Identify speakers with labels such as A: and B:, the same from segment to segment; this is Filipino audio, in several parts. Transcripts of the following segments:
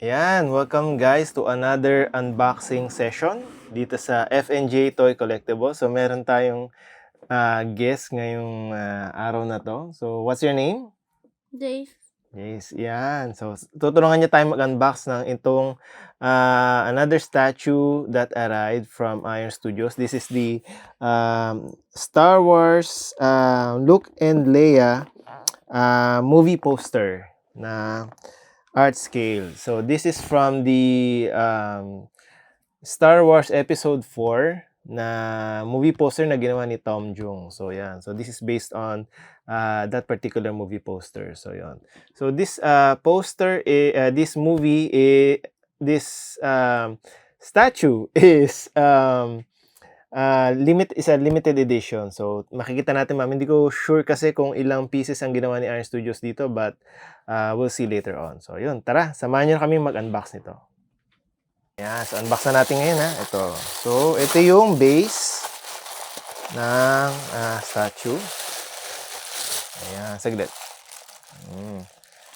A: Ayan, welcome guys to another unboxing session dito sa FNJ Toy Collectible. So meron tayong guest ngayong araw na to. So what's your name?
B: Dave.
A: Yes, yan. So tutulungan niya tayo mag-unbox ng itong another statue that arrived from Iron Studios. This is the Star Wars Luke and Leia movie poster na art scale. So this is from the Star Wars Episode 4 na movie poster na ginawa ni Tom Jung. So yan. So this is based on that particular movie poster. So yan. So this poster, this movie, this statue is is a limited edition. So makikita natin, ma'am. Hindi ko sure kasi kung ilang pieces ang ginawa ni Iron Studios dito, but we'll see later on. So yun, tara, samahan niyo kami mag-unbox nito. Yan, so unbox na natin ngayon, ha. Ito. So ito yung base ng statue. Ayan, saglit.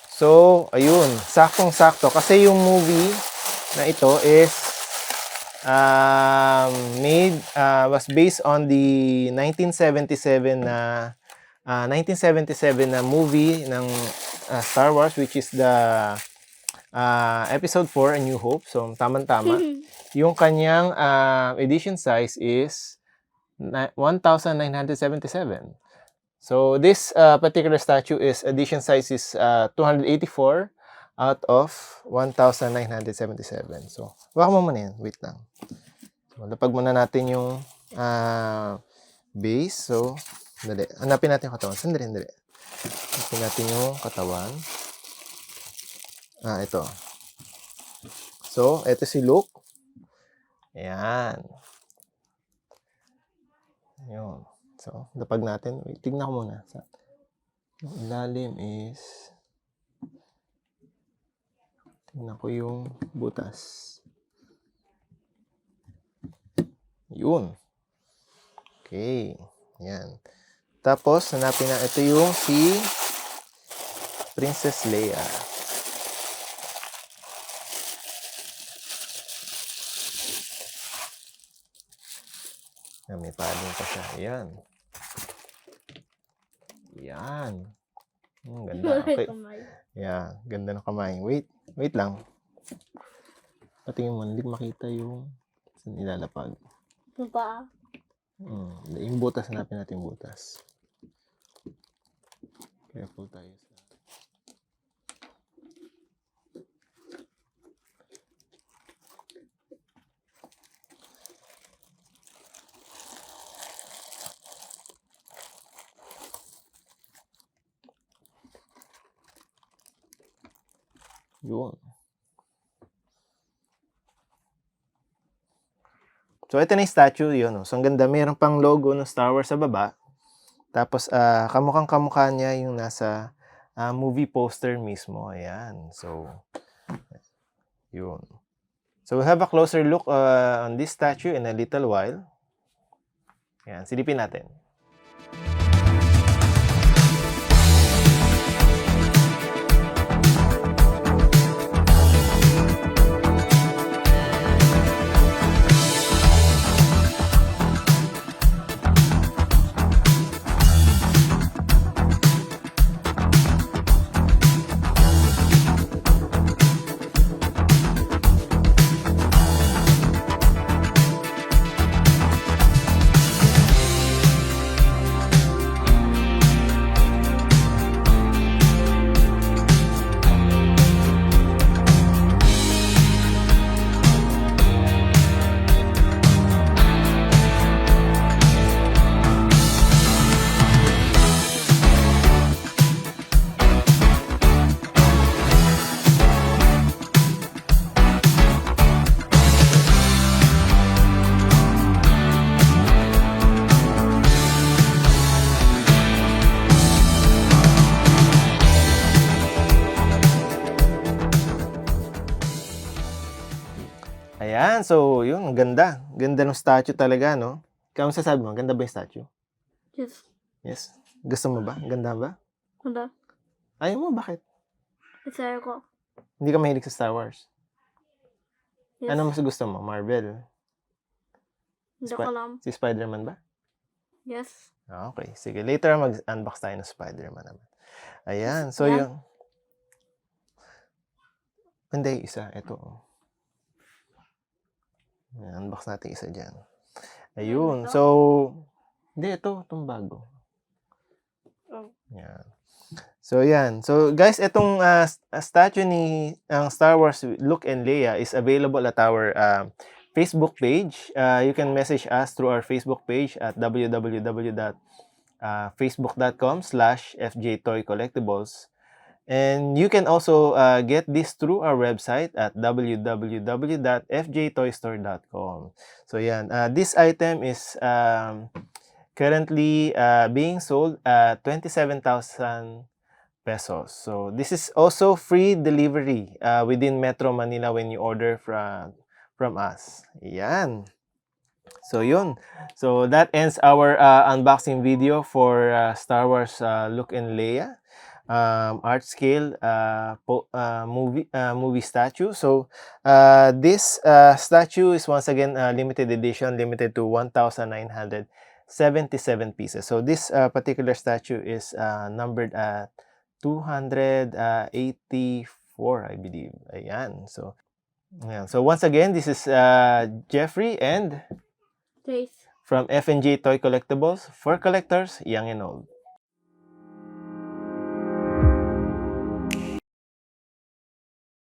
A: So, ayun, saktong-sakto kasi yung movie na ito is was based on the 1977 na movie ng Star Wars, which is the Episode 4, A New Hope. So tama-tama. Yung kanyang edition size is 1977. So this particular statue is edition size is 284 out of 1977. So, waka mo muna yan. Wait lang. So, lapag muna natin yung base. So, dali. Hanapin natin yung katawan. Sandali. Hanapin natin yung katawan. Ito. So, ito si Luke. Ayan. Yun. So, lapag natin. Wait, tignan ko muna. Yung ilalim is... Tignan ko yung butas. Yun. Okay. Yan. Tapos, hanapin na. Ito yung si Princess Leia. May padding pa siya. Ayan. Yan. Ganda. Okay. Yeah, ganda ng kamay. Wait lang. Patingin mo, hindi makita yung saan ilalapag.
B: Pa?
A: Yung butas, hanapin natin yung butas. Careful tayo. Yun. So, ito na yung statue, yun. So, ang ganda. Mayroon pang logo ng Star Wars sa baba. Tapos, kamukhang-kamukha niya yung nasa movie poster mismo. Ayan. So, yun. So, we'll have a closer look on this statue in a little while. Ayan. Silipin natin. Ayan, so yun, ang ganda. Ganda ng statue talaga, no? Ikaw, masasabi mo, ganda ba yung statue?
B: Yes.
A: Yes? Gusto mo ba? Ganda ba?
B: Ganda.
A: Ayaw mo, bakit?
B: Kasi ko.
A: Hindi ka mahilig sa Star Wars?
B: Yes.
A: Ano mas gusto mo? Marvel?
B: Hindi ko alam.
A: Si Spider-Man ba?
B: Yes.
A: Okay. Sige. Later, mag-unbox tayo ng Spider-Man naman. Ayan. So,
B: Yan.
A: yung... Hindi, isa. Ito. Ayan, unbox natin isa dyan. Ayun.
B: Ito?
A: So, hindi, ito. Itong bago.
B: Oh.
A: Yan. So, yan. So, guys, itong statue ni ang Star Wars Luke and Leia is available at our Facebook page. You can message us through our Facebook page at www.facebook.com/fjtoycollectibles. And you can also get this through our website at www.fjtoystore.com. So, yan. This item is currently being sold at 27,000 pesos. So this is also free delivery within Metro Manila when you order from us. Yan. So yun. So that ends our unboxing video for Star Wars Luke and Leia art scale movie statue. So this statue is once again limited edition, limited to 1,977 pieces. So this particular statue is numbered at 284, I believe. Ayan. So, ayan. So once again, this is Jeffrey and
B: Jace.
A: from F&J Toy Collectibles for collectors, young and old.